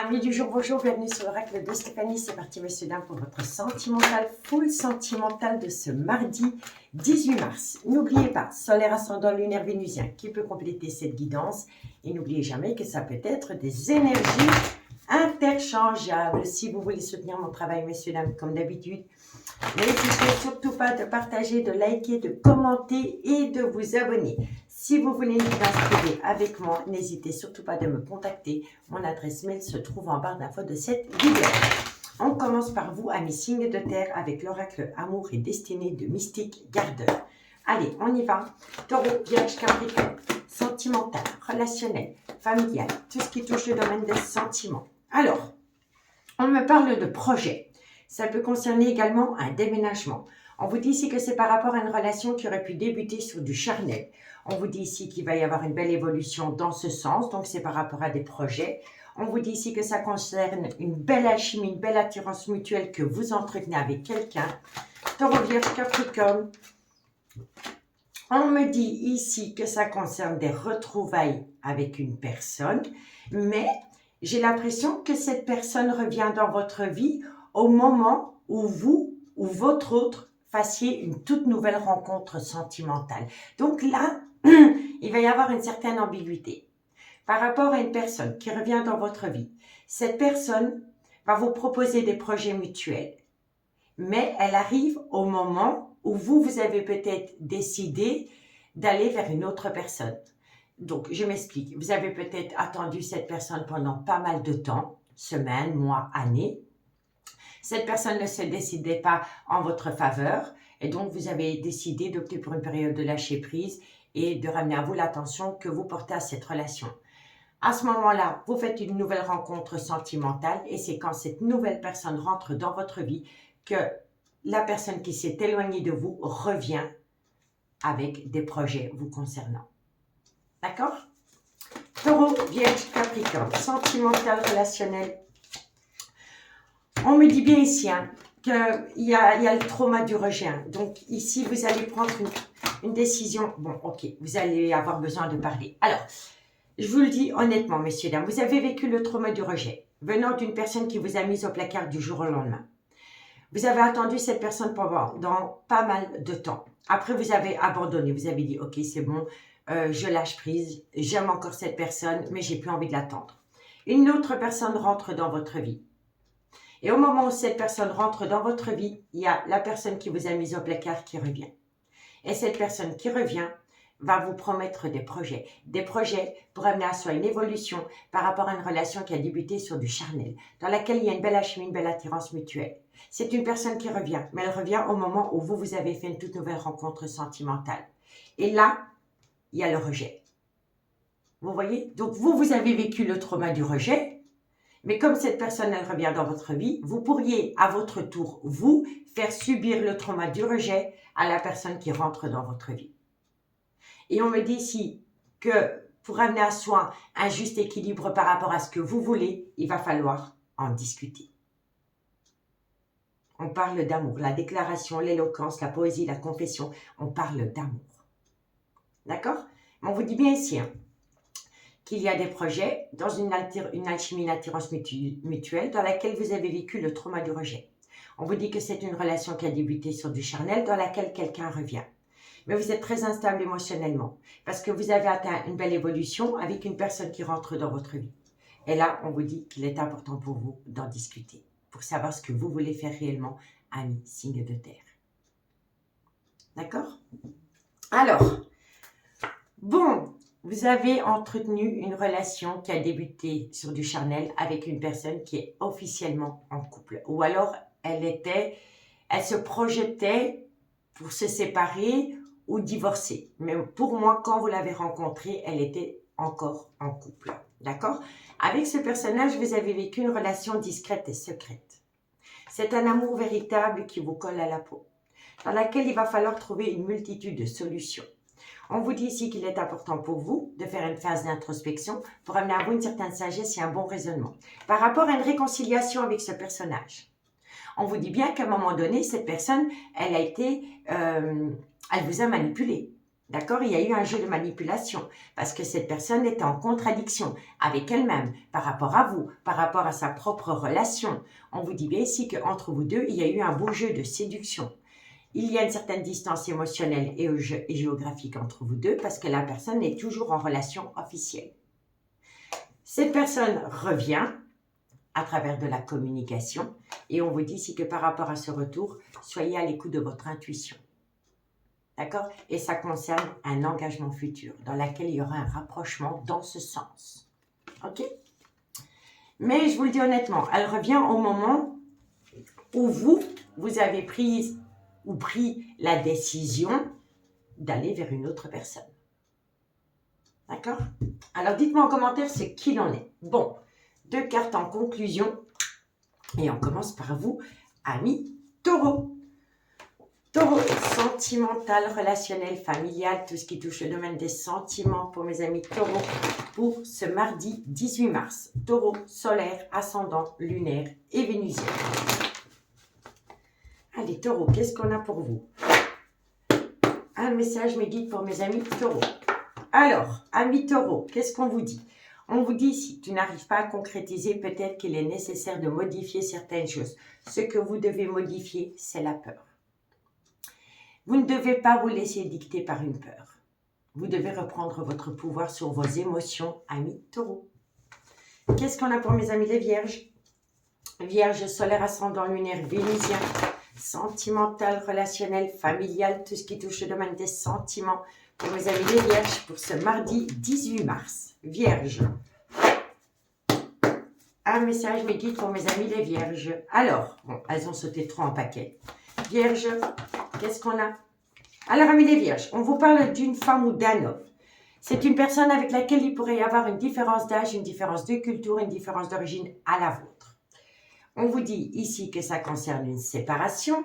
Amis du jour, bonjour, bienvenue sur l'oracle de Stéphanie. C'est parti, messieurs, dames, pour votre sentimental, full sentimental de ce mardi 18 mars. N'oubliez pas, solaire ascendant lunaire vénusien qui peut compléter cette guidance. Et n'oubliez jamais que ça peut être des énergies interchangeables. Si vous voulez soutenir mon travail, messieurs, dames, comme d'habitude, n'hésitez surtout pas de partager, de liker, de commenter et de vous abonner. Si vous voulez une guidance privée avec moi, n'hésitez surtout pas de me contacter. Mon adresse mail se trouve en barre d'infos de cette vidéo. On commence par vous, amis signes de terre, avec l'oracle Amour et Destinée de Mystique Gardeur. Allez, on y va. Taureau, Vierge, Capricorne, sentimental, relationnel, familial, tout ce qui touche le domaine des sentiments. Alors, on me parle de projet. Ça peut concerner également un déménagement. On vous dit ici que c'est par rapport à une relation qui aurait pu débuter sur du charnel. On vous dit ici qu'il va y avoir une belle évolution dans ce sens, donc c'est par rapport à des projets. On vous dit ici que ça concerne une belle alchimie, une belle attirance mutuelle que vous entretenez avec quelqu'un. Taureau, Vierge, Capricorne. On me dit ici que ça concerne des retrouvailles avec une personne, mais j'ai l'impression que cette personne revient dans votre vie au moment où vous ou votre autre fassiez une toute nouvelle rencontre sentimentale. Donc là, il va y avoir une certaine ambiguïté par rapport à une personne qui revient dans votre vie. Cette personne va vous proposer des projets mutuels, mais elle arrive au moment où vous avez peut-être décidé d'aller vers une autre personne. Donc, je m'explique. Vous avez peut-être attendu cette personne pendant pas mal de temps, semaines, mois, années. Cette personne ne se décidait pas en votre faveur et donc vous avez décidé d'opter pour une période de lâcher prise et de ramener à vous l'attention que vous portez à cette relation. À ce moment-là, vous faites une nouvelle rencontre sentimentale et c'est quand cette nouvelle personne rentre dans votre vie que la personne qui s'est éloignée de vous revient avec des projets vous concernant. D'accord? Taureau, Vierge, Capricorne, sentimental, relationnel. On me dit bien ici qu'il y a le trauma du rejet. Donc ici, vous allez prendre une décision. Bon, ok, vous allez avoir besoin de parler. Alors, je vous le dis honnêtement, messieurs, dames, vous avez vécu le trauma du rejet venant d'une personne qui vous a mis au placard du jour au lendemain. Vous avez attendu cette personne pendant pas mal de temps. Après, vous avez abandonné. Vous avez dit, ok, c'est bon, je lâche prise, j'aime encore cette personne, mais j'ai plus envie de l'attendre. Une autre personne rentre dans votre vie. Et au moment où cette personne rentre dans votre vie, il y a la personne qui vous a mis au placard qui revient. Et cette personne qui revient va vous promettre des projets pour amener à soi une évolution par rapport à une relation qui a débuté sur du charnel, dans laquelle il y a une belle alchimie, une belle attirance mutuelle. C'est une personne qui revient, mais elle revient au moment où vous avez fait une toute nouvelle rencontre sentimentale. Et là, il y a le rejet. Vous voyez? Donc vous avez vécu le trauma du rejet. Mais comme cette personne, elle revient dans votre vie, vous pourriez, à votre tour, vous, faire subir le trauma du rejet à la personne qui rentre dans votre vie. Et on me dit ici que pour amener à soi un juste équilibre par rapport à ce que vous voulez, il va falloir en discuter. On parle d'amour, la déclaration, l'éloquence, la poésie, la confession, on parle d'amour. D'accord? On vous dit bien ici, qu'il y a des projets dans une alchimie, une attirance mutuelle dans laquelle vous avez vécu le trauma du rejet. On vous dit que c'est une relation qui a débuté sur du charnel dans laquelle quelqu'un revient. Mais vous êtes très instable émotionnellement parce que vous avez atteint une belle évolution avec une personne qui rentre dans votre vie. Et là, on vous dit qu'il est important pour vous d'en discuter pour savoir ce que vous voulez faire réellement, amis signes de terre. D'accord? Alors, bon, vous avez entretenu une relation qui a débuté sur du charnel avec une personne qui est officiellement en couple. Ou alors, elle se projetait pour se séparer ou divorcer. Mais pour moi, quand vous l'avez rencontrée, elle était encore en couple. D'accord? Avec ce personnage, vous avez vécu une relation discrète et secrète. C'est un amour véritable qui vous colle à la peau, dans laquelle il va falloir trouver une multitude de solutions. On vous dit ici qu'il est important pour vous de faire une phase d'introspection pour amener à vous une certaine sagesse et un bon raisonnement par rapport à une réconciliation avec ce personnage. On vous dit bien qu'à un moment donné, cette personne, elle vous a manipulé. D'accord? Il y a eu un jeu de manipulation parce que cette personne était en contradiction avec elle-même par rapport à vous, par rapport à sa propre relation. On vous dit bien ici qu'entre vous deux, il y a eu un beau jeu de séduction. Il y a une certaine distance émotionnelle et géographique entre vous deux parce que la personne est toujours en relation officielle. Cette personne revient à travers de la communication et on vous dit ici que par rapport à ce retour, soyez à l'écoute de votre intuition. D'accord? Et ça concerne un engagement futur dans lequel il y aura un rapprochement dans ce sens. OK? Mais je vous le dis honnêtement, elle revient au moment où vous avez pris la décision d'aller vers une autre personne. D'accord? Alors, dites-moi en commentaire ce qu'il en est. Bon, 2 cartes en conclusion. Et on commence par vous, amis Taureau. Taureau, sentimental, relationnel, familial, tout ce qui touche le domaine des sentiments pour mes amis Taureau pour ce mardi 18 mars. Taureau, solaire, ascendant, lunaire et vénusien. Allez, Taureau, qu'est-ce qu'on a pour vous? Un message me guide pour mes amis Taureau. Alors, amis Taureau, qu'est-ce qu'on vous dit? On vous dit, si tu n'arrives pas à concrétiser, peut-être qu'il est nécessaire de modifier certaines choses. Ce que vous devez modifier, c'est la peur. Vous ne devez pas vous laisser dicter par une peur. Vous devez reprendre votre pouvoir sur vos émotions, amis Taureau. Qu'est-ce qu'on a pour mes amis les Vierges? Vierge, solaire, ascendant, lunaire, vénusien, sentimental, relationnel, familial, tout ce qui touche le domaine des sentiments. Pour mes amis les Vierges, pour ce mardi 18 mars. Vierge. Un message me guide pour mes amis les Vierges. Alors, bon, elles ont sauté trop en paquet. Vierge, qu'est-ce qu'on a? Alors, amis les Vierges, on vous parle d'une femme ou d'un homme. C'est une personne avec laquelle il pourrait y avoir une différence d'âge, une différence de culture, une différence d'origine à la vôtre. On vous dit ici que ça concerne une séparation.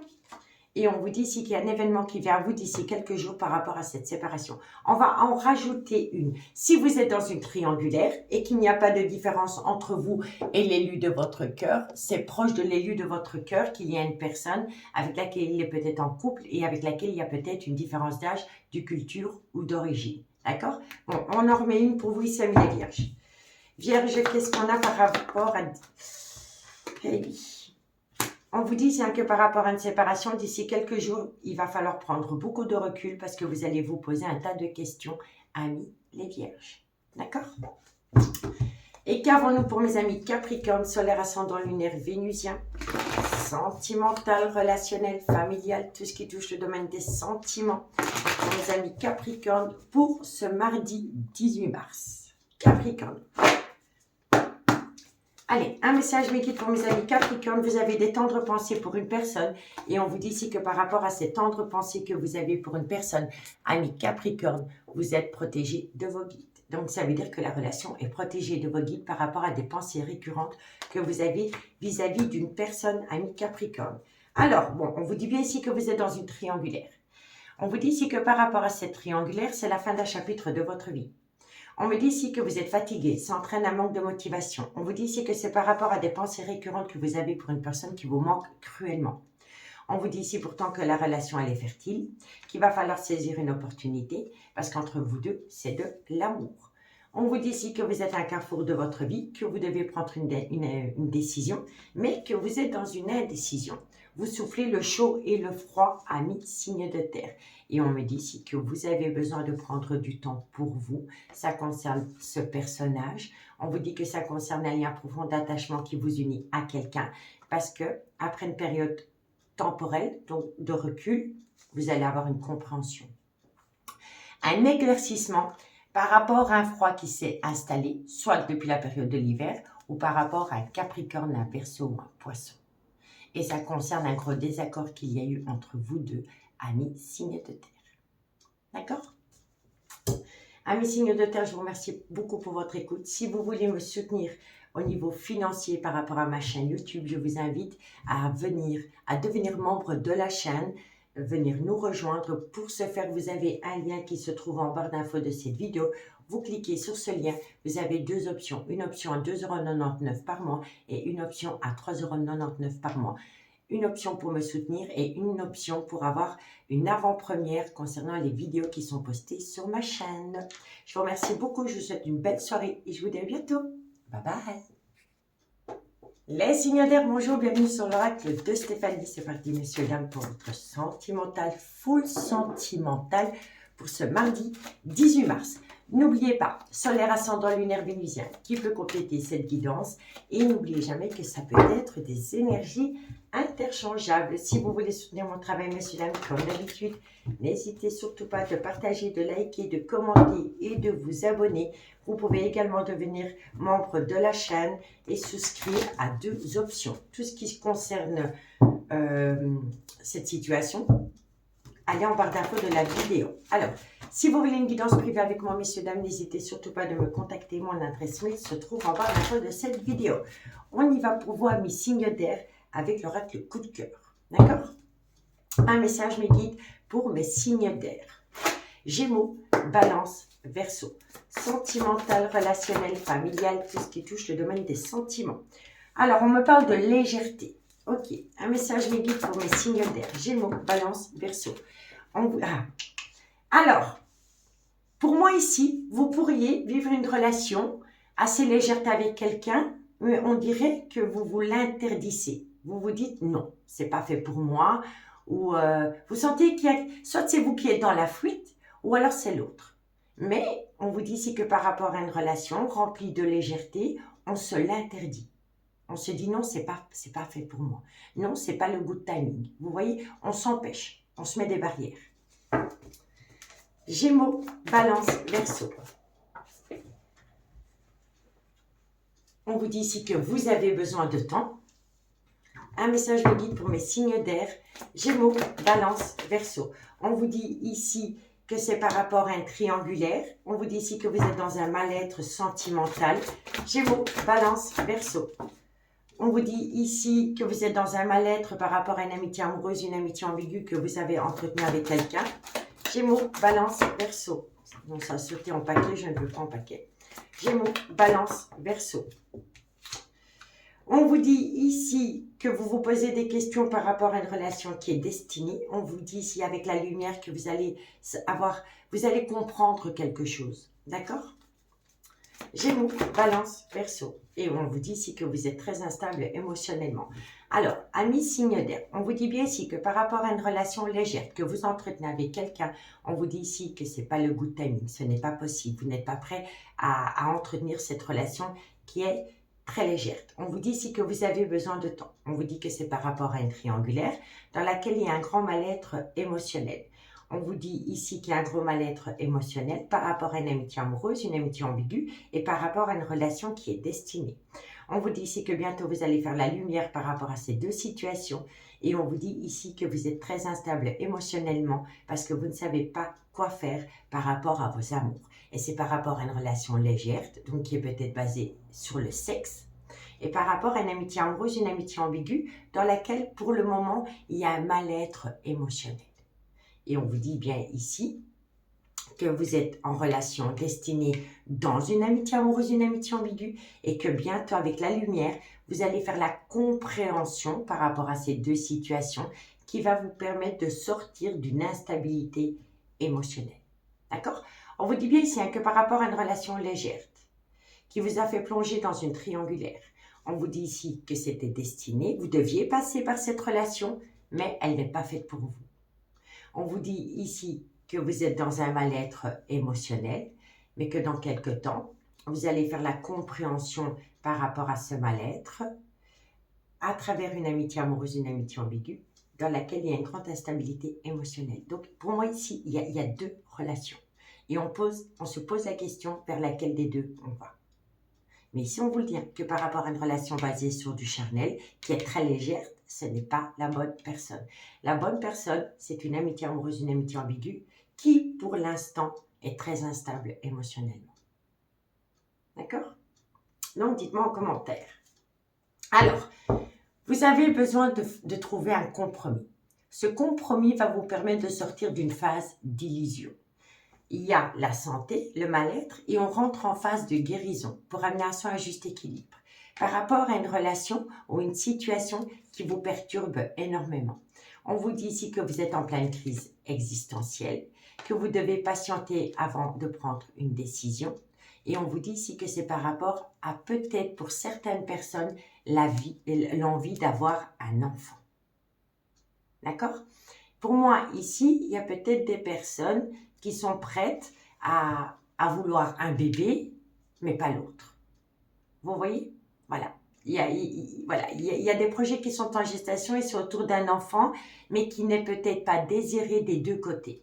Et on vous dit ici qu'il y a un événement qui vient à vous d'ici quelques jours par rapport à cette séparation. On va en rajouter une. Si vous êtes dans une triangulaire et qu'il n'y a pas de différence entre vous et l'élu de votre cœur, c'est proche de l'élu de votre cœur qu'il y a une personne avec laquelle il est peut-être en couple et avec laquelle il y a peut-être une différence d'âge, de culture ou d'origine. D'accord? Bon, on en remet une pour vous ici, amis les Vierges. Vierge, qu'est-ce qu'on a par rapport à... Eh oui. On vous dit que par rapport à une séparation, d'ici quelques jours, il va falloir prendre beaucoup de recul parce que vous allez vous poser un tas de questions, amis les Vierges. D'accord? Et qu'avons-nous pour mes amis Capricorne, solaire, ascendant, lunaire, vénusien, sentimental, relationnel, familial, tout ce qui touche le domaine des sentiments. Pour mes amis Capricorne, pour ce mardi 18 mars. Capricorne. Allez, un message me guide pour mes amis Capricorne. Vous avez des tendres pensées pour une personne. Et on vous dit ici que par rapport à ces tendres pensées que vous avez pour une personne, amis Capricorne, vous êtes protégé de vos guides. Donc, ça veut dire que la relation est protégée de vos guides par rapport à des pensées récurrentes que vous avez vis-à-vis d'une personne, amis Capricorne. Alors, bon, on vous dit bien ici que vous êtes dans une triangulaire. On vous dit ici que par rapport à cette triangulaire, c'est la fin d'un chapitre de votre vie. On me dit ici que vous êtes fatigué, ça entraîne un manque de motivation. On vous dit ici que c'est par rapport à des pensées récurrentes que vous avez pour une personne qui vous manque cruellement. On vous dit ici pourtant que la relation elle est fertile, qu'il va falloir saisir une opportunité parce qu'entre vous deux, c'est de l'amour. On vous dit ici que vous êtes à un carrefour de votre vie, que vous devez prendre une décision, mais que vous êtes dans une indécision. Vous soufflez le chaud et le froid, amis signes de terre. Et on me dit ici que vous avez besoin de prendre du temps pour vous. Ça concerne ce personnage. On vous dit que ça concerne un lien profond d'attachement qui vous unit à quelqu'un. Parce que après une période temporelle, donc de recul, vous allez avoir une compréhension. Un éclaircissement par rapport à un froid qui s'est installé, soit depuis la période de l'hiver, ou par rapport à un Capricorne, un Verseau ou un Poisson. Et ça concerne un gros désaccord qu'il y a eu entre vous deux, amis signes de terre. D'accord? Amis signes de terre, je vous remercie beaucoup pour votre écoute. Si vous voulez me soutenir au niveau financier par rapport à ma chaîne YouTube, je vous invite à devenir membre de la chaîne, venir nous rejoindre. Pour ce faire, vous avez un lien qui se trouve en barre d'infos de cette vidéo. Vous cliquez sur ce lien, vous avez deux options. Une option à 2,99 € par mois et une option à 3,99 € par mois. une option pour me soutenir et une option pour avoir une avant-première concernant les vidéos qui sont postées sur ma chaîne. Je vous remercie beaucoup, je vous souhaite une belle soirée et je vous dis à bientôt. Bye bye. Les signes d'air, bonjour, bienvenue sur l'oracle de Stéphanie. C'est parti, messieurs, dames, pour votre sentimental, full sentimental pour ce mardi 18 mars. N'oubliez pas, solaire ascendant lunaire vénusien qui peut compléter cette guidance et n'oubliez jamais que ça peut être des énergies interchangeables. Si vous voulez soutenir mon travail, messieurs, dames, comme d'habitude, n'hésitez surtout pas de partager, de liker, de commenter et de vous abonner. Vous pouvez également devenir membre de la chaîne et souscrire à 2 options. Tout ce qui concerne cette situation, allez en barre d'infos de la vidéo. Alors, si vous voulez une guidance privée avec moi, messieurs, dames, n'hésitez surtout pas de me contacter. Mon adresse mail se trouve en barre d'infos de cette vidéo. On y va pour vous, mes signes d'air, avec l'oracle coup de cœur. D'accord? Un message me guide pour mes signes d'air. Gémeaux, Balance, Verseau. Sentimental, relationnel, familial, tout ce qui touche le domaine des sentiments. Alors, on me parle de légèreté. Ok, un message me guide pour mes signes d'air. Gémeaux, Balance, Verseau. Alors, pour moi ici, vous pourriez vivre une relation assez légère avec quelqu'un, mais on dirait que vous vous l'interdisez. Vous vous dites non, c'est pas fait pour moi. Ou vous sentez qu'il y a, soit c'est vous qui êtes dans la fuite, ou alors c'est l'autre. Mais on vous dit ici que par rapport à une relation remplie de légèreté, on se l'interdit. On se dit non, c'est pas fait pour moi. Non, c'est pas le good timing. Vous voyez, on s'empêche, on se met des barrières. Gémeaux, Balance, Verseau. On vous dit ici que vous avez besoin de temps. Un message me guide pour mes signes d'air. Gémeaux, Balance, Verseau. On vous dit ici que c'est par rapport à un triangulaire. On vous dit ici que vous êtes dans un mal-être sentimental. Gémeaux, Balance, Verseau. On vous dit ici que vous êtes dans un mal-être par rapport à une amitié amoureuse, une amitié ambiguë que vous avez entretenue avec quelqu'un. Gémeaux, Balance, Verseau. Non, ça a sauté en paquet, je ne veux pas en paquet. Gémeaux, Balance, Verseau. On vous dit ici que vous vous posez des questions par rapport à une relation qui est destinée. On vous dit ici avec la lumière que vous allez comprendre quelque chose. D'accord? Gémeaux, Balance, Verseau. Et on vous dit ici que vous êtes très instable émotionnellement. Alors, amis signes d'air, on vous dit bien ici que par rapport à une relation légère que vous entretenez avec quelqu'un, on vous dit ici que ce n'est pas le good timing, ce n'est pas possible. Vous n'êtes pas prêt à entretenir cette relation qui est très légère. On vous dit ici que vous avez besoin de temps. On vous dit que c'est par rapport à une triangulaire dans laquelle il y a un grand mal-être émotionnel. On vous dit ici qu'il y a un gros mal-être émotionnel par rapport à une amitié amoureuse, une amitié ambiguë et par rapport à une relation qui est destinée. On vous dit ici que bientôt vous allez faire la lumière par rapport à ces 2 situations et on vous dit ici que vous êtes très instable émotionnellement parce que vous ne savez pas quoi faire par rapport à vos amours. Et c'est par rapport à une relation légère, donc qui est peut-être basée sur le sexe, et par rapport à une amitié amoureuse, une amitié ambiguë dans laquelle pour le moment il y a un mal-être émotionnel. Et on vous dit bien ici que vous êtes en relation destinée dans une amitié amoureuse, une amitié ambiguë et que bientôt avec la lumière, vous allez faire la compréhension par rapport à ces 2 situations qui va vous permettre de sortir d'une instabilité émotionnelle. D'accord? On vous dit bien ici que par rapport à une relation légère qui vous a fait plonger dans une triangulaire, on vous dit ici que c'était destiné, vous deviez passer par cette relation, mais elle n'est pas faite pour vous. On vous dit ici que vous êtes dans un mal-être émotionnel, mais que dans quelque temps, vous allez faire la compréhension par rapport à ce mal-être à travers une amitié amoureuse, une amitié ambiguë, dans laquelle il y a une grande instabilité émotionnelle. Donc, pour moi, ici, il y a 2 relations. Et on se pose la question vers laquelle des 2 on va. Mais ici, on vous le dit, que par rapport à une relation basée sur du charnel, qui est très légère, ce n'est pas la bonne personne. La bonne personne, c'est une amitié amoureuse, une amitié ambiguë, qui, pour l'instant, est très instable émotionnellement. D'accord? Donc, dites-moi en commentaire. Alors, vous avez besoin de trouver un compromis. Ce compromis va vous permettre de sortir d'une phase d'illusion. Il y a la santé, le mal-être et on rentre en phase de guérison pour amener à soi un juste équilibre. par rapport à une relation ou une situation qui vous perturbe énormément. On vous dit ici que vous êtes en pleine crise existentielle, que vous devez patienter avant de prendre une décision. Et on vous dit ici que c'est par rapport à peut-être pour certaines personnes l'envie d'avoir un enfant. D'accord? Pour moi, ici, il y a peut-être des personnes qui sont prêtes à vouloir un bébé, mais pas l'autre. Vous voyez? Voilà. Il y a des projets qui sont en gestation et c'est autour d'un enfant, mais qui n'est peut-être pas désiré des deux côtés.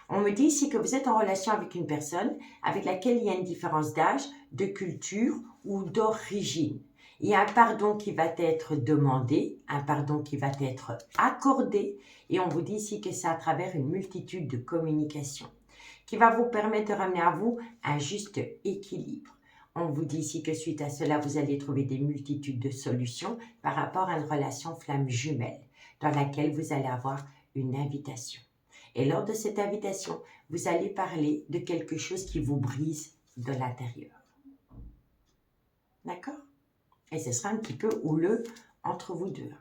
On me dit ici que vous êtes en relation avec une personne avec laquelle il y a une différence d'âge, de culture ou d'origine. Il y a un pardon qui va être demandé, un pardon qui va être accordé, et on vous dit ici que c'est à travers une multitude de communications qui va vous permettre de ramener à vous un juste équilibre. On vous dit ici que suite à cela, vous allez trouver des multitudes de solutions par rapport à une relation flamme jumelle dans laquelle vous allez avoir une invitation. Et lors de cette invitation, vous allez parler de quelque chose qui vous brise de l'intérieur. D'accord? Et ce sera un petit peu houleux entre vous deux.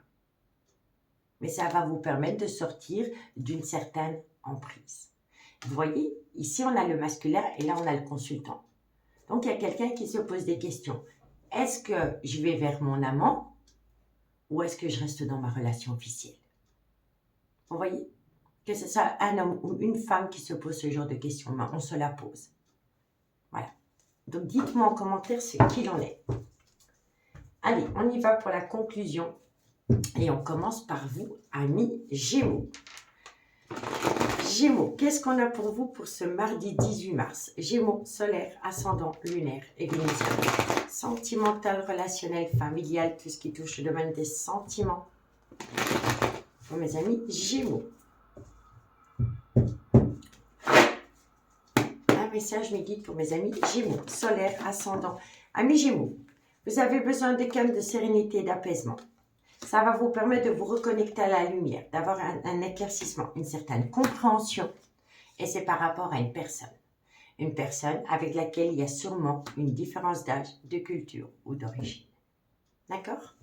Mais ça va vous permettre de sortir d'une certaine emprise. Vous voyez, ici on a le masculin et là on a le consultant. Donc il y a quelqu'un qui se pose des questions. Est-ce que je vais vers mon amant ou est-ce que je reste dans ma relation officielle? Vous voyez? Que ce soit un homme ou une femme qui se pose ce genre de questions, mais on se la pose. Voilà. Donc dites-moi en commentaire ce qu'il en est. Allez, on y va pour la conclusion. Et on commence par vous, amis Gémeaux. Gémeaux, qu'est-ce qu'on a pour vous pour ce mardi 18 mars? Gémeaux, solaire, ascendant, lunaire et vénusien. Sentimental, relationnel, familial, tout ce qui touche le domaine des sentiments. Pour mes amis Gémeaux. Un message me guide pour mes amis Gémeaux, solaire, ascendant. Amis Gémeaux, vous avez besoin de calme, de sérénité et d'apaisement. Ça va vous permettre de vous reconnecter à la lumière, d'avoir un éclaircissement, une certaine compréhension. Et c'est par rapport à une personne. Une personne avec laquelle il y a sûrement une différence d'âge, de culture ou d'origine. D'accord?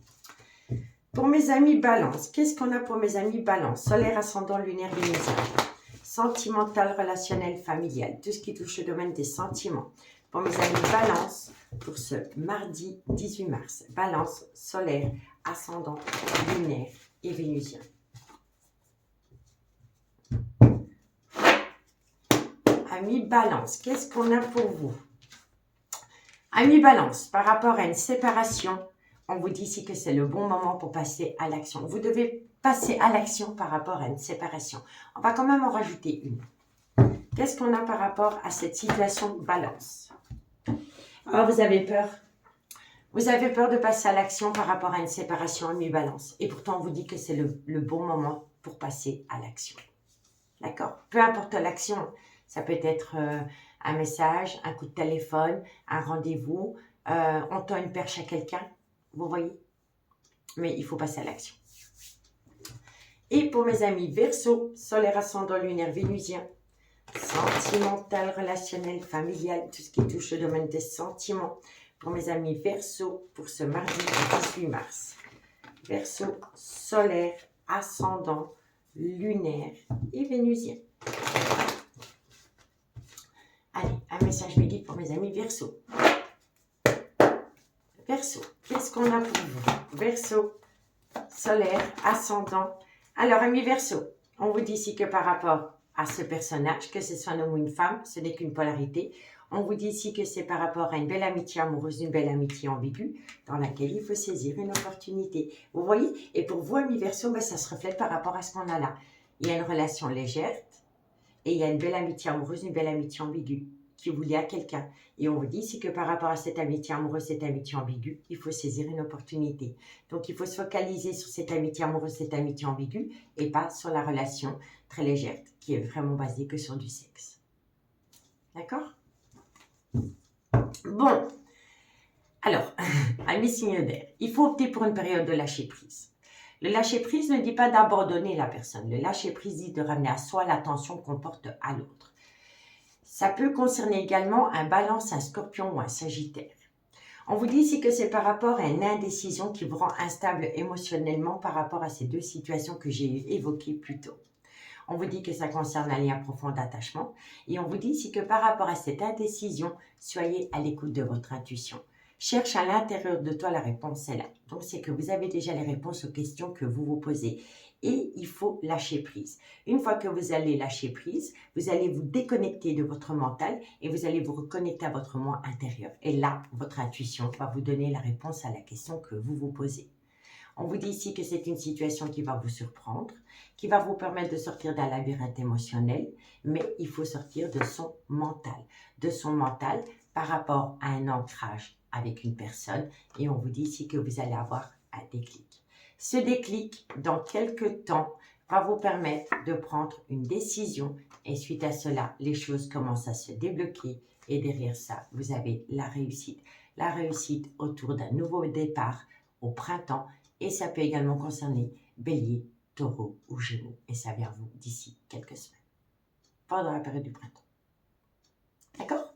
Pour mes amis Balance, qu'est-ce qu'on a pour mes amis Balance? Solaire, ascendant, lunaire, vénusien. Sentimental, relationnel, familial. Tout ce qui touche le domaine des sentiments. Pour mes amis Balance, pour ce mardi 18 mars. Balance, solaire, ascendant, lunaire et vénusien. Amis Balance, qu'est-ce qu'on a pour vous? Amis Balance, par rapport à une séparation, on vous dit ici que c'est le bon moment pour passer à l'action. Vous devez passer à l'action par rapport à une séparation. On va quand même en rajouter une. Qu'est-ce qu'on a par rapport à cette situation Balance? Alors, vous avez peur. Vous avez peur de passer à l'action par rapport à une séparation amis Balance. Et pourtant, on vous dit que c'est le bon moment pour passer à l'action. D'accord? Peu importe l'action, ça peut être un message, un coup de téléphone, un rendez-vous, on tend une perche à quelqu'un, vous voyez? Mais il faut passer à l'action. Et pour mes amis Verseau, solaire, ascendant, lunaire, vénusien, sentimental, relationnel, familial, tout ce qui touche le domaine des sentiments. Pour mes amis Verseau, pour ce mardi 18 mars. Verseau, solaire, ascendant, lunaire et vénusien. Allez, un message me guide pour mes amis Verseau. Verseau, qu'est-ce qu'on a pour vous? Verseau, solaire, ascendant. Alors, amis Verseau, on vous dit ici que par rapport à ce personnage, que ce soit un homme ou une femme, ce n'est qu'une polarité. On vous dit ici que c'est par rapport à une belle amitié amoureuse, une belle amitié ambiguë, dans laquelle il faut saisir une opportunité. Vous voyez? Et pour vous, amis Verseau, ben, ça se reflète par rapport à ce qu'on a là. Il y a une relation légère et il y a une belle amitié amoureuse, une belle amitié ambiguë qui vous lie à quelqu'un. Et on vous dit ici que par rapport à cette amitié amoureuse, cette amitié ambiguë, il faut saisir une opportunité. Donc, il faut se focaliser sur cette amitié amoureuse, cette amitié ambiguë et pas sur la relation très légère qui est vraiment basée que sur du sexe. D'accord? Bon, alors, amis signe d'air, il faut opter pour une période de lâcher prise. Le lâcher prise ne dit pas d'abandonner la personne. Le lâcher prise dit de ramener à soi l'attention qu'on porte à l'autre. Ça peut concerner également un balance, un scorpion ou un sagittaire. On vous dit ici que c'est par rapport à une indécision qui vous rend instable émotionnellement par rapport à ces deux situations que j'ai évoquées plus tôt. On vous dit que ça concerne un lien profond d'attachement et on vous dit ici que par rapport à cette indécision, soyez à l'écoute de votre intuition. Cherche à l'intérieur de toi, la réponse est là. Donc, c'est que vous avez déjà les réponses aux questions que vous vous posez. Et il faut lâcher prise. Une fois que vous allez lâcher prise, vous allez vous déconnecter de votre mental et vous allez vous reconnecter à votre moi intérieur. Et là, votre intuition va vous donner la réponse à la question que vous vous posez. On vous dit ici que c'est une situation qui va vous surprendre, qui va vous permettre de sortir d'un labyrinthe émotionnel, mais il faut sortir de son mental par rapport à un ancrage avec une personne. Et on vous dit ici que vous allez avoir un déclic. Ce déclic, dans quelques temps, va vous permettre de prendre une décision et suite à cela, les choses commencent à se débloquer et derrière ça, vous avez la réussite. La réussite autour d'un nouveau départ au printemps et ça peut également concerner Bélier, Taureau ou Gémeaux et ça vient à vous d'ici quelques semaines, pendant la période du printemps. D'accord?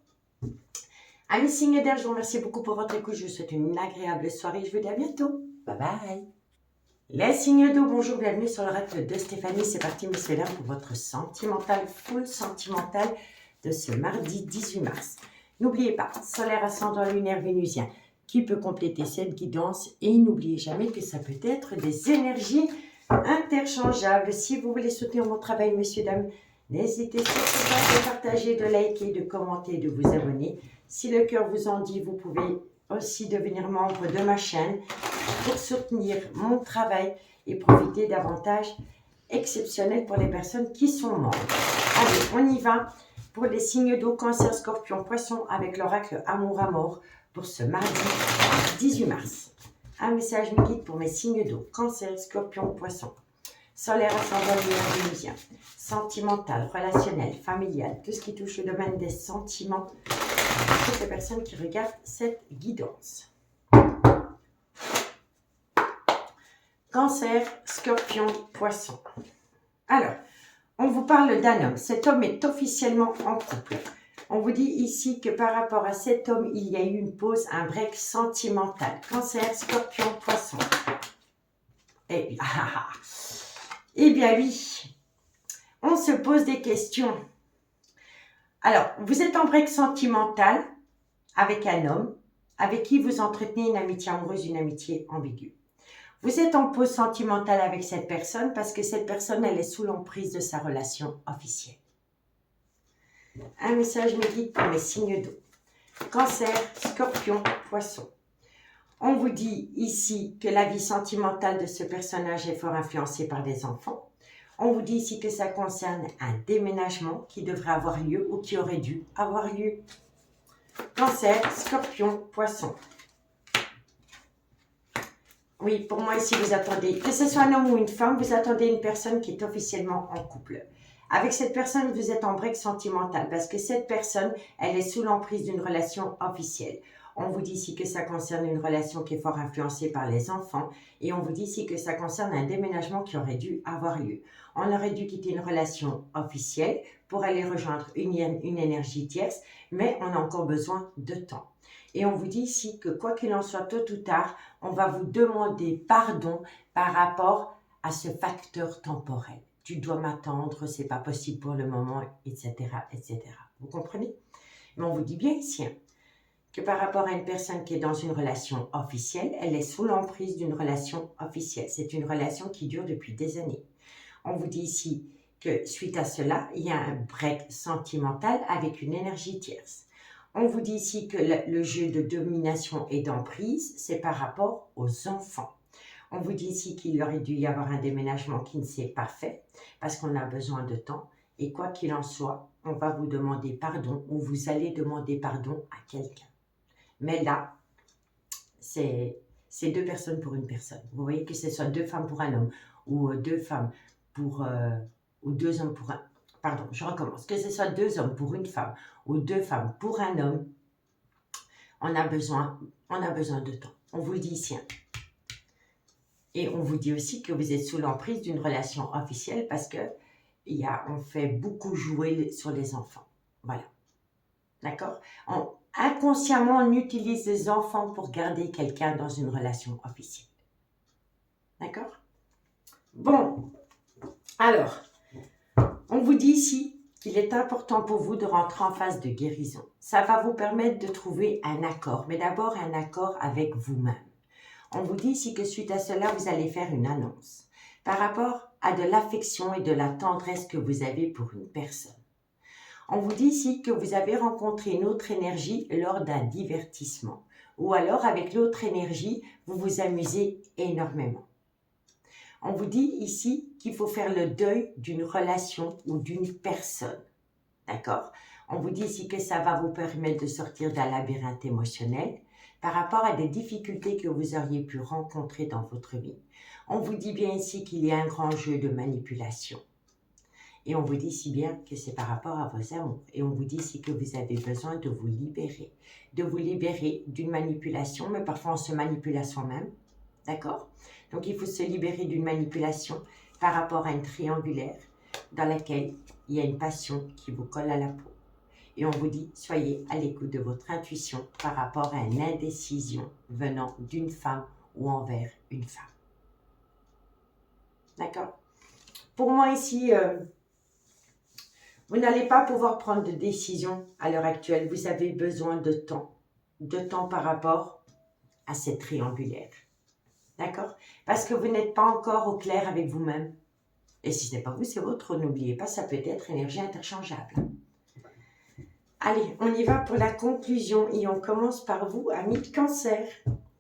Amis signes d'air, je vous remercie beaucoup pour votre écoute. Je vous souhaite une agréable soirée. Je vous dis à bientôt. Bye bye. Les signes d'eau, bonjour, bienvenue sur l'oracle de Stéphanie. C'est parti, messieurs dames, pour votre sentimental, full sentimental de ce mardi 18 mars. N'oubliez pas, solaire, ascendant, lunaire, vénusien, qui peut compléter cette guidance. Et n'oubliez jamais que ça peut être des énergies interchangeables. Si vous voulez soutenir mon travail, messieurs, dames, n'hésitez surtout pas de partager, de liker, de commenter, de vous abonner. Si le cœur vous en dit, vous pouvez aussi devenir membre de ma chaîne pour soutenir mon travail et profiter d'avantages exceptionnels pour les personnes qui sont membres. Allez, on y va pour les signes d'eau, Cancer, Scorpion, Poisson avec l'oracle Amour à mort pour ce mardi 18 mars. Un message me guide pour mes signes d'eau, Cancer, Scorpion, Poisson. Solaire, ascendant, lunaire, vénusien. Sentimental, relationnel, familial, tout ce qui touche le domaine des sentiments. Toutes les personnes qui regardent cette guidance. Cancer, Scorpion, Poisson. Alors, on vous parle d'un homme. Cet homme est officiellement en couple. On vous dit ici que par rapport à cet homme, il y a eu une pause, un break sentimental. Cancer, Scorpion, Poisson. Eh bien oui, on se pose des questions. Alors, vous êtes en break sentimental avec un homme avec qui vous entretenez une amitié amoureuse, une amitié ambiguë. Vous êtes en pause sentimentale avec cette personne parce que cette personne, elle est sous l'emprise de sa relation officielle. Un message me guide pour mes signes d'eau. Cancer, Scorpion, Poisson. On vous dit ici que la vie sentimentale de ce personnage est fort influencée par des enfants. On vous dit ici que ça concerne un déménagement qui devrait avoir lieu ou qui aurait dû avoir lieu. Cancer, Scorpion, Poisson. Oui, pour moi ici, vous attendez, que ce soit un homme ou une femme, vous attendez une personne qui est officiellement en couple. Avec cette personne, vous êtes en break sentimental parce que cette personne, elle est sous l'emprise d'une relation officielle. On vous dit ici que ça concerne une relation qui est fort influencée par les enfants et on vous dit ici que ça concerne un déménagement qui aurait dû avoir lieu. On aurait dû quitter une relation officielle pour aller rejoindre une énergie tierce, mais on a encore besoin de temps. Et on vous dit ici que quoi qu'il en soit, tôt ou tard, on va vous demander pardon par rapport à ce facteur temporel. Tu dois m'attendre, c'est pas possible pour le moment, etc., etc. Vous comprenez? Mais on vous dit bien ici que par rapport à une personne qui est dans une relation officielle, elle est sous l'emprise d'une relation officielle. C'est une relation qui dure depuis des années. On vous dit ici que suite à cela, il y a un break sentimental avec une énergie tierce. On vous dit ici que le jeu de domination et d'emprise, c'est par rapport aux enfants. On vous dit ici qu'il aurait dû y avoir un déménagement qui ne s'est pas fait parce qu'on a besoin de temps. Et quoi qu'il en soit, on va vous demander pardon ou vous allez demander pardon à quelqu'un. Mais là, c'est deux personnes pour une personne. Vous voyez que ce soit deux femmes pour un homme ou deux femmes pour... ou deux hommes pour un... Pardon, je recommence. Que ce soit deux hommes pour une femme ou deux femmes pour un homme, on a besoin de temps. On vous le dit ici. Et on vous dit aussi que vous êtes sous l'emprise d'une relation officielle parce que on fait beaucoup jouer sur les enfants. Voilà. D'accord? Inconsciemment, on utilise les enfants pour garder quelqu'un dans une relation officielle. D'accord? Bon, alors, on vous dit ici qu'il est important pour vous de rentrer en phase de guérison. Ça va vous permettre de trouver un accord, mais d'abord un accord avec vous-même. On vous dit ici que suite à cela, vous allez faire une annonce par rapport à de l'affection et de la tendresse que vous avez pour une personne. On vous dit ici que vous avez rencontré une autre énergie lors d'un divertissement ou alors avec l'autre énergie, vous vous amusez énormément. On vous dit ici qu'il faut faire le deuil d'une relation ou d'une personne. D'accord? On vous dit ici que ça va vous permettre de sortir d'un labyrinthe émotionnel par rapport à des difficultés que vous auriez pu rencontrer dans votre vie. On vous dit bien ici qu'il y a un grand jeu de manipulation. Et on vous dit si bien que c'est par rapport à vos amours. Et on vous dit ici que vous avez besoin de vous libérer d'une manipulation, mais parfois on se manipule à soi-même. D'accord? Donc il faut se libérer d'une manipulation par rapport à une triangulaire dans laquelle il y a une passion qui vous colle à la peau. Et on vous dit, soyez à l'écoute de votre intuition par rapport à une indécision venant d'une femme ou envers une femme. D'accord? Pour moi ici, vous n'allez pas pouvoir prendre de décision à l'heure actuelle. Vous avez besoin de temps par rapport à cette triangulaire. D'accord? Parce que vous n'êtes pas encore au clair avec vous-même. Et si ce n'est pas vous, c'est votre. N'oubliez pas, ça peut être énergie interchangeable. Allez, on y va pour la conclusion et on commence par vous, amis de Cancer.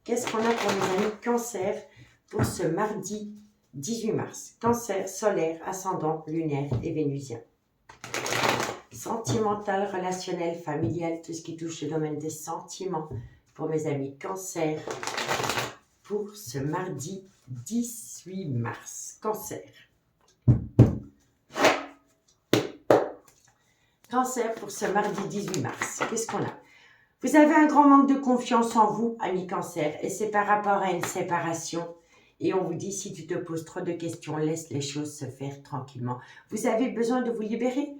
Qu'est-ce qu'on a pour les amis de Cancer pour ce mardi 18 mars? Cancer, solaire, ascendant, lunaire et vénusien. Sentimental, relationnel, familial, tout ce qui touche le domaine des sentiments pour mes amis Cancer pour ce mardi 18 mars. Cancer. Cancer pour ce mardi 18 mars. Qu'est-ce qu'on a? Vous avez un grand manque de confiance en vous, ami Cancer, et c'est par rapport à une séparation. Et on vous dit, si tu te poses trop de questions, laisse les choses se faire tranquillement. Vous avez besoin de vous libérer.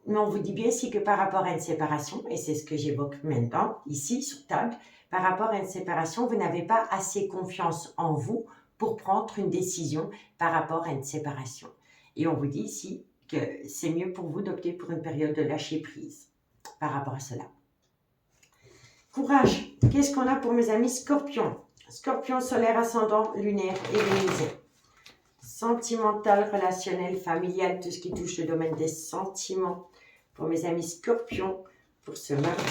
Mais on vous dit bien ici que par rapport à une séparation, et c'est ce que j'évoque maintenant, ici sur table, par rapport à une séparation, vous n'avez pas assez confiance en vous pour prendre une décision par rapport à une séparation. Et on vous dit ici que c'est mieux pour vous d'opter pour une période de lâcher prise par rapport à cela. Courage. Qu'est-ce qu'on a pour mes amis Scorpion? Scorpion, solaire, ascendant, lunaire et vénusien. Sentimental, relationnel, familial, tout ce qui touche le domaine des sentiments pour mes amis Scorpion pour ce mardi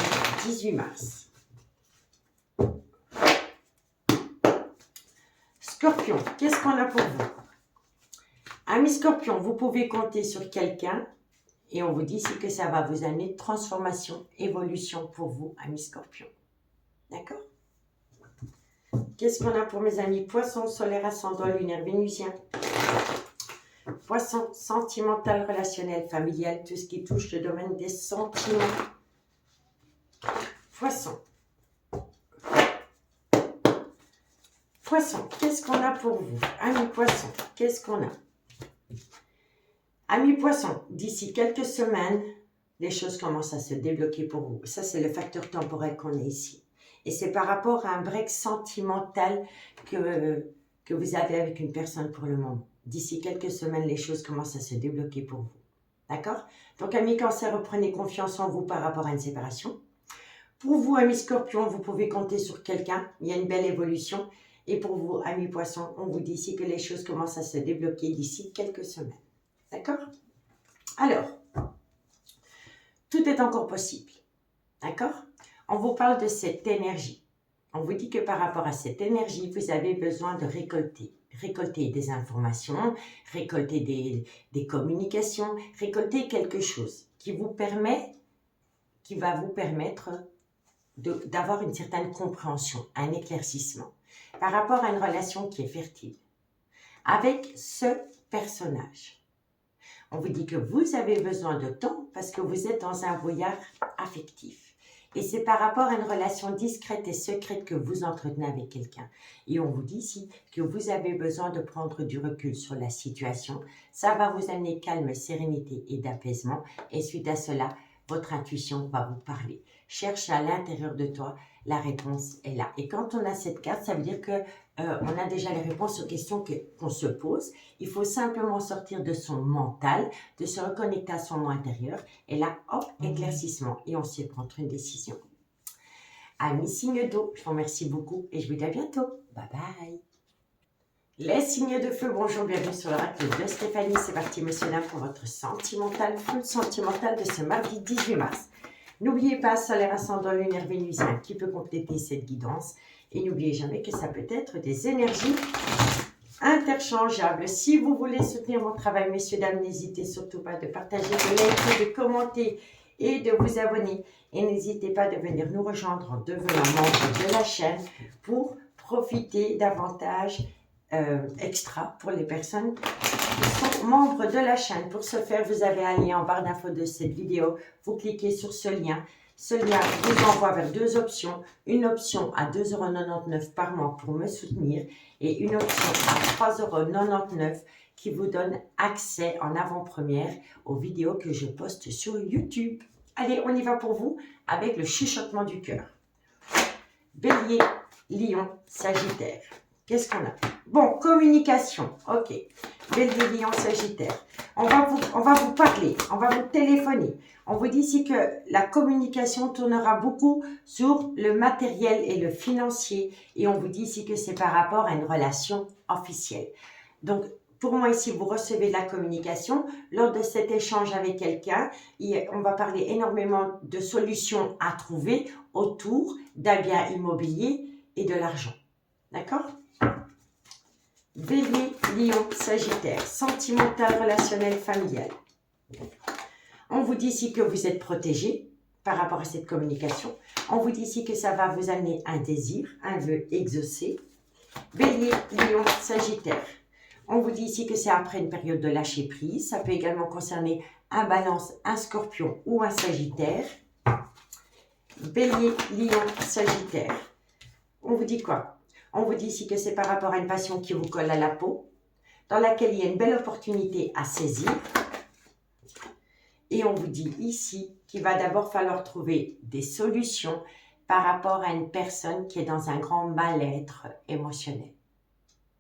18 mars. Scorpion, qu'est-ce qu'on a pour vous? Amis Scorpion, vous pouvez compter sur quelqu'un et on vous dit ici que ça va vous amener transformation, évolution pour vous, amis Scorpion. D'accord? Qu'est-ce qu'on a pour mes amis Poisson, solaire, ascendant, lunaire, vénusien? Poisson, sentimental, relationnel, familial, tout ce qui touche le domaine des sentiments. Poisson. Poisson, qu'est-ce qu'on a pour vous? Amis Poisson, qu'est-ce qu'on a? Amis Poisson, d'ici quelques semaines, les choses commencent à se débloquer pour vous. Ça, c'est le facteur temporel qu'on a ici. Et c'est par rapport à un break sentimental que vous avez avec une personne pour le moment. D'ici quelques semaines, les choses commencent à se débloquer pour vous. D'accord? Donc, amis Cancer, reprenez confiance en vous par rapport à une séparation. Pour vous, amis Scorpion, vous pouvez compter sur quelqu'un. Il y a une belle évolution. Et pour vous, amis Poissons, on vous dit ici que les choses commencent à se débloquer d'ici quelques semaines. D'accord? Alors, tout est encore possible. D'accord? On vous parle de cette énergie. On vous dit que par rapport à cette énergie, vous avez besoin de récolter. Récolter des informations, récolter des communications, récolter quelque chose qui va vous permettre d'avoir une certaine compréhension, un éclaircissement par rapport à une relation qui est fertile avec ce personnage. On vous dit que vous avez besoin de temps parce que vous êtes dans un voyage affectif. Et c'est par rapport à une relation discrète et secrète que vous entretenez avec quelqu'un. Et on vous dit ici que vous avez besoin de prendre du recul sur la situation. Ça va vous amener calme, sérénité et d'apaisement. Et suite à cela, votre intuition va vous parler. Cherche à l'intérieur de toi, la réponse est là. Et quand on a cette carte, ça veut dire que on a déjà les réponses aux questions qu'on se pose. Il faut simplement sortir de son mental, de se reconnecter à son moi intérieur. Et là, hop, éclaircissement. Et on sait prendre une décision. Amis signes d'eau, je vous remercie beaucoup et je vous dis à bientôt. Bye bye. Les signes de feu, bonjour, bienvenue sur l'oracle de Stéphanie. C'est parti, monsieur Dame, pour votre sentimental, full sentimental de ce mardi 18 mars. N'oubliez pas, solaire ascendant lunaire vénusien qui peut compléter cette guidance. Et n'oubliez jamais que ça peut être des énergies interchangeables. Si vous voulez soutenir mon travail, messieurs, dames, n'hésitez surtout pas de partager, de liker, de commenter et de vous abonner. Et n'hésitez pas de venir nous rejoindre en devenant membre de la chaîne pour profiter davantage extra pour les personnes qui sont membres de la chaîne. Pour ce faire, vous avez un lien en barre d'infos de cette vidéo. Vous cliquez sur ce lien. Ce lien vous envoie vers deux options. Une option à 2,99 € par mois pour me soutenir et une option à 3,99 € qui vous donne accès en avant-première aux vidéos que je poste sur YouTube. Allez, on y va pour vous avec le chuchotement du cœur. Bélier, Lion, Sagittaire. Qu'est-ce qu'on a? Bon, communication. Ok. Bélier, Lion, Sagittaire. On va vous parler, on va vous téléphoner. On vous dit ici que la communication tournera beaucoup sur le matériel et le financier. Et on vous dit ici que c'est par rapport à une relation officielle. Donc, pour moi, ici, vous recevez de la communication. Lors de cet échange avec quelqu'un, on va parler énormément de solutions à trouver autour d'un bien immobilier et de l'argent. D'accord? Bélier, Lion, Sagittaire, sentimental, relationnel, familial. On vous dit ici que vous êtes protégé par rapport à cette communication. On vous dit ici que ça va vous amener un désir, un vœu exaucé. Bélier, Lion, Sagittaire. On vous dit ici que c'est après une période de lâcher prise. Ça peut également concerner un Balance, un Scorpion ou un Sagittaire. Bélier, Lion, Sagittaire. On vous dit quoi? On vous dit ici que c'est par rapport à une passion qui vous colle à la peau, dans laquelle il y a une belle opportunité à saisir. Et on vous dit ici qu'il va d'abord falloir trouver des solutions par rapport à une personne qui est dans un grand mal-être émotionnel.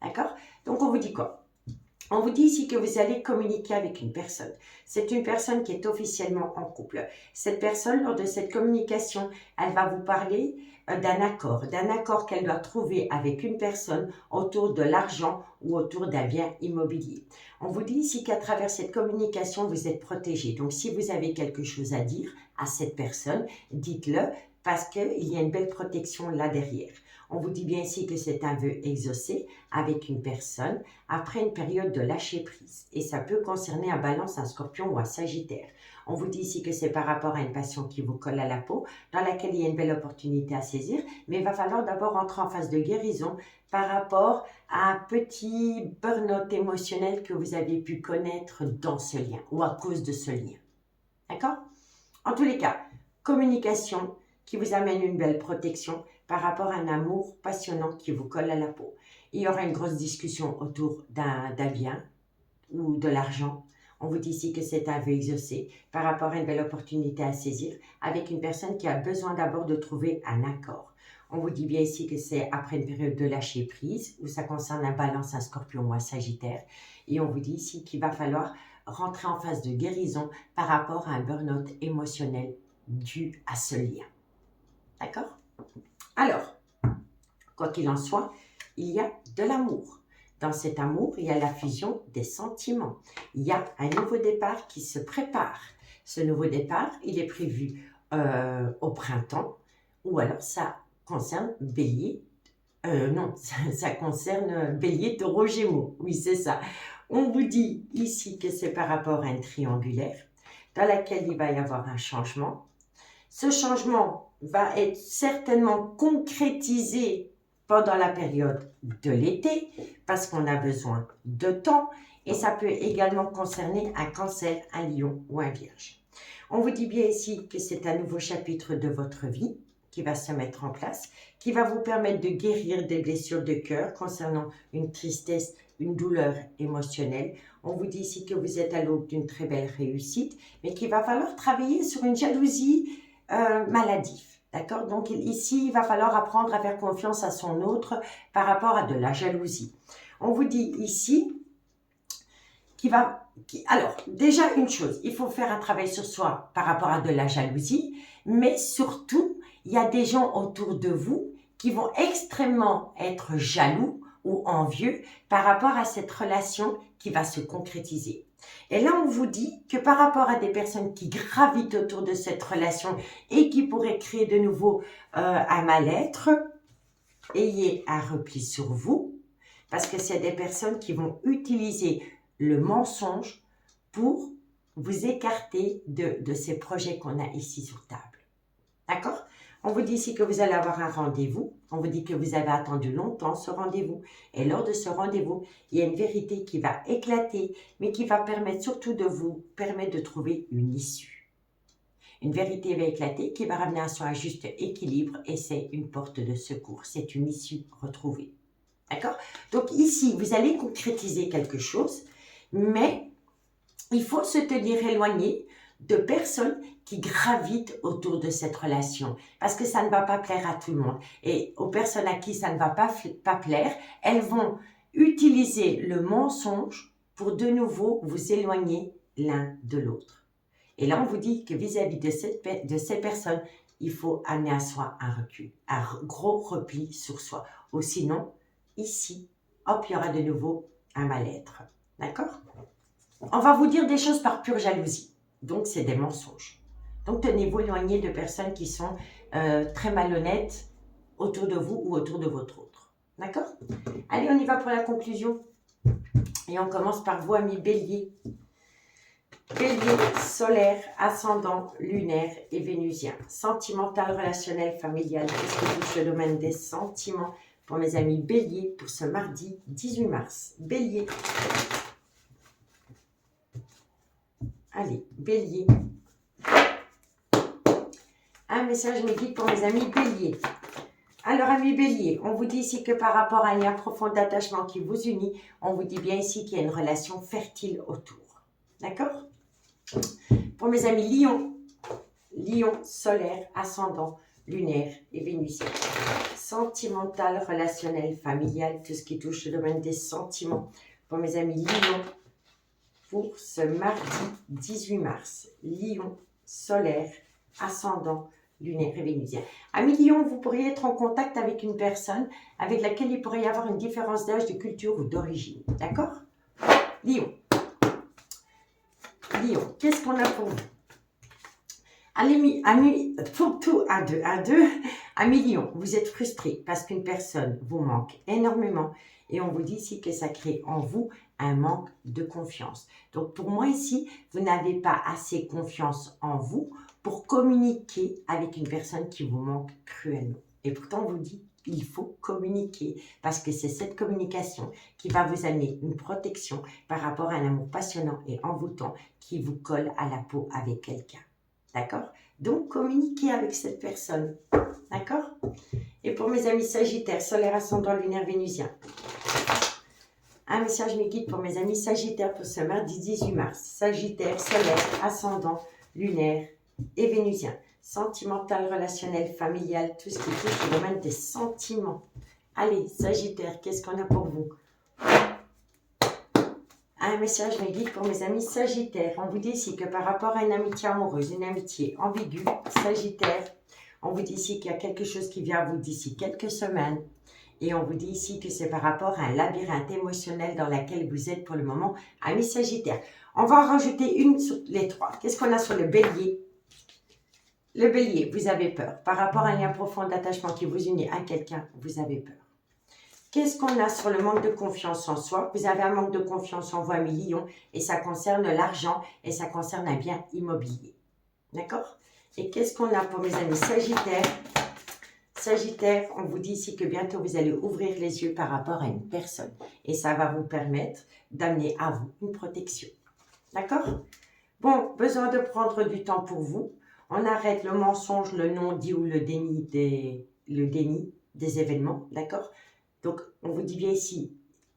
D'accord? Donc, on vous dit quoi? On vous dit ici que vous allez communiquer avec une personne. C'est une personne qui est officiellement en couple. Cette personne, lors de cette communication, elle va vous parler d'un accord qu'elle doit trouver avec une personne autour de l'argent ou autour d'un bien immobilier. On vous dit ici qu'à travers cette communication, vous êtes protégé. Donc, si vous avez quelque chose à dire à cette personne, dites-le parce qu'il y a une belle protection là derrière. On vous dit bien ici que c'est un vœu exaucé avec une personne après une période de lâcher prise. Et ça peut concerner un Balance, un Scorpion ou un Sagittaire. On vous dit ici que c'est par rapport à une passion qui vous colle à la peau, dans laquelle il y a une belle opportunité à saisir, mais il va falloir d'abord entrer en phase de guérison par rapport à un petit burn-out émotionnel que vous avez pu connaître dans ce lien ou à cause de ce lien. D'accord? En tous les cas, communication qui vous amène une belle protection par rapport à un amour passionnant qui vous colle à la peau. Il y aura une grosse discussion autour d'un bien ou de l'argent. On vous dit ici que c'est un vœu exaucé par rapport à une belle opportunité à saisir avec une personne qui a besoin d'abord de trouver un accord. On vous dit bien ici que c'est après une période de lâcher prise où ça concerne un Balance, un Scorpion ou un Sagittaire. Et on vous dit ici qu'il va falloir rentrer en phase de guérison par rapport à un burn-out émotionnel dû à ce lien. D'accord? Alors, quoi qu'il en soit, il y a de l'amour. Dans cet amour, il y a la fusion des sentiments. Il y a un nouveau départ qui se prépare. Ce nouveau départ, il est prévu au printemps, ou alors ça concerne Bélier. Non, ça concerne Bélier, Taureau, Gémeaux. Oui, c'est ça. On vous dit ici que c'est par rapport à une triangulaire dans laquelle il va y avoir un changement. Ce changement va être certainement concrétisé pendant la période de l'été parce qu'on a besoin de temps et ça peut également concerner un Cancer, un Lion ou un Vierge. On vous dit bien ici que c'est un nouveau chapitre de votre vie qui va se mettre en place, qui va vous permettre de guérir des blessures de cœur concernant une tristesse, une douleur émotionnelle. On vous dit ici que vous êtes à l'aube d'une très belle réussite, mais qu'il va falloir travailler sur une jalousie maladive. D'accord? Donc ici, il va falloir apprendre à faire confiance à son autre par rapport à de la jalousie. On vous dit ici alors, déjà une chose, il faut faire un travail sur soi par rapport à de la jalousie, mais surtout, il y a des gens autour de vous qui vont extrêmement être jaloux ou envieux par rapport à cette relation qui va se concrétiser. Et là, on vous dit que par rapport à des personnes qui gravitent autour de cette relation et qui pourraient créer de nouveau un mal-être, ayez un repli sur vous, parce que c'est des personnes qui vont utiliser le mensonge pour vous écarter de ces projets qu'on a ici sur table. D'accord? On vous dit ici que vous allez avoir un rendez-vous. On vous dit que vous avez attendu longtemps ce rendez-vous. Et lors de ce rendez-vous, il y a une vérité qui va éclater, mais qui va permettre surtout de vous permettre de trouver une issue. Une vérité va éclater qui va ramener sur un juste équilibre et c'est une porte de secours. C'est une issue retrouvée. D'accord? Donc ici, vous allez concrétiser quelque chose, mais il faut se tenir éloigné de personnes qui gravitent autour de cette relation parce que ça ne va pas plaire à tout le monde. Et aux personnes à qui ça ne va pas plaire, elles vont utiliser le mensonge pour de nouveau vous éloigner l'un de l'autre. Et là, on vous dit que vis-à-vis de ces personnes, il faut amener à soi un recul, un gros repli sur soi. Ou sinon, ici, hop, il y aura de nouveau un mal-être. D'accord? On va vous dire des choses par pure jalousie. Donc, c'est des mensonges. Donc, tenez-vous éloigné de personnes qui sont très malhonnêtes autour de vous ou autour de votre autre. D'accord? Allez, on y va pour la conclusion. Et on commence par vous, amis Bélier. Bélier, solaire, ascendant, lunaire et vénusien. Sentimental, relationnel, familial. Qu'est-ce que touche le domaine des sentiments pour mes amis Bélier pour ce mardi 18 mars? Bélier. Allez, Bélier. Un message me guide pour mes amis Bélier. Alors, amis Bélier, on vous dit ici que par rapport à un lien profond d'attachement qui vous unit, on vous dit bien ici qu'il y a une relation fertile autour. D'accord? Pour mes amis Lion, Lion, solaire, ascendant, lunaire et vénusien. Sentimental, relationnel, familial, tout ce qui touche le domaine des sentiments. Pour mes amis Lion, pour ce mardi 18 mars. Lion, solaire, ascendant, lunaire et vénusien. Amis Lion, vous pourriez être en contact avec une personne avec laquelle il pourrait y avoir une différence d'âge, de culture ou d'origine. D'accord? Lion. Lion, qu'est-ce qu'on a pour vous? Amis, tout à deux. Amis Lion, vous êtes frustrés parce qu'une personne vous manque énormément et on vous dit ici que ça crée en vous un manque de confiance. Donc pour moi ici, vous n'avez pas assez confiance en vous pour communiquer avec une personne qui vous manque cruellement. Et pourtant, on vous dit il faut communiquer parce que c'est cette communication qui va vous amener une protection par rapport à un amour passionnant et envoûtant qui vous colle à la peau avec quelqu'un. D'accord? Donc, communiquez avec cette personne. D'accord? Et pour mes amis Sagittaires, solaire, ascendant, lunaire, vénusien. Un message me guide pour mes amis Sagittaires pour ce mardi 18 mars. Sagittaire, solaire, ascendant, lunaire et vénusien. Sentimental, relationnel, familial, tout ce qui touche le domaine des sentiments. Allez, Sagittaire, qu'est-ce qu'on a pour vous? Un message me guide pour mes amis Sagittaires. On vous dit ici que par rapport à une amitié amoureuse, une amitié ambiguë, Sagittaire, on vous dit ici qu'il y a quelque chose qui vient à vous d'ici quelques semaines. Et on vous dit ici que c'est par rapport à un labyrinthe émotionnel dans lequel vous êtes pour le moment, amis Sagittaires. On va en rajouter une sur les trois. Qu'est-ce qu'on a sur le Bélier? Le Bélier, vous avez peur. Par rapport à un lien profond d'attachement qui vous unit à quelqu'un, vous avez peur. Qu'est-ce qu'on a sur le manque de confiance en soi? Vous avez un manque de confiance en vous, amis Lion, et ça concerne l'argent et ça concerne un bien immobilier. D'accord? Et qu'est-ce qu'on a pour mes amis Sagittaires? Sagittaire, on vous dit ici que bientôt vous allez ouvrir les yeux par rapport à une personne. Et ça va vous permettre d'amener à vous une protection. D'accord? Bon, besoin de prendre du temps pour vous. On arrête le mensonge, le non-dit ou le déni des événements. D'accord? Donc, on vous dit bien ici,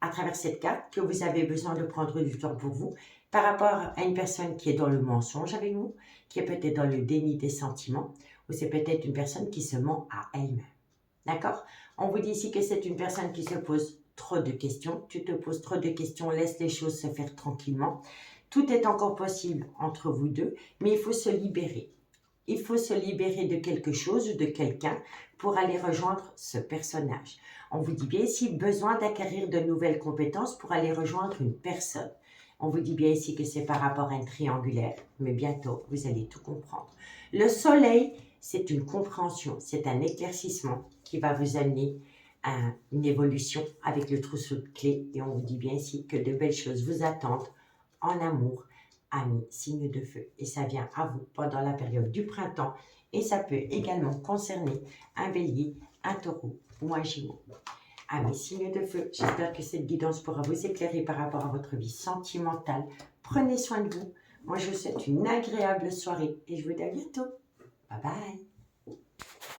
à travers cette carte que vous avez besoin de prendre du temps pour vous par rapport à une personne qui est dans le mensonge avec vous, qui est peut-être dans le déni des sentiments, ou c'est peut-être une personne qui se ment à elle-même. D'accord? On vous dit ici que c'est une personne qui se pose trop de questions. Tu te poses trop de questions, laisse les choses se faire tranquillement. Tout est encore possible entre vous deux, mais il faut se libérer. Il faut se libérer de quelque chose ou de quelqu'un pour aller rejoindre ce personnage. On vous dit bien ici, besoin d'acquérir de nouvelles compétences pour aller rejoindre une personne. On vous dit bien ici que c'est par rapport à un triangulaire, mais bientôt, vous allez tout comprendre. Le soleil, c'est une compréhension, c'est un éclaircissement qui va vous amener à une évolution avec le trousseau de clés. Et on vous dit bien ici que de belles choses vous attendent en amour, amis, signe de feu. Et ça vient à vous pendant la période du printemps. Et ça peut également concerner un bélier, un taureau ou un gémeaux. Amis, signes de feu, j'espère que cette guidance pourra vous éclairer par rapport à votre vie sentimentale. Prenez soin de vous. Moi, je vous souhaite une agréable soirée et je vous dis à bientôt. Bye bye.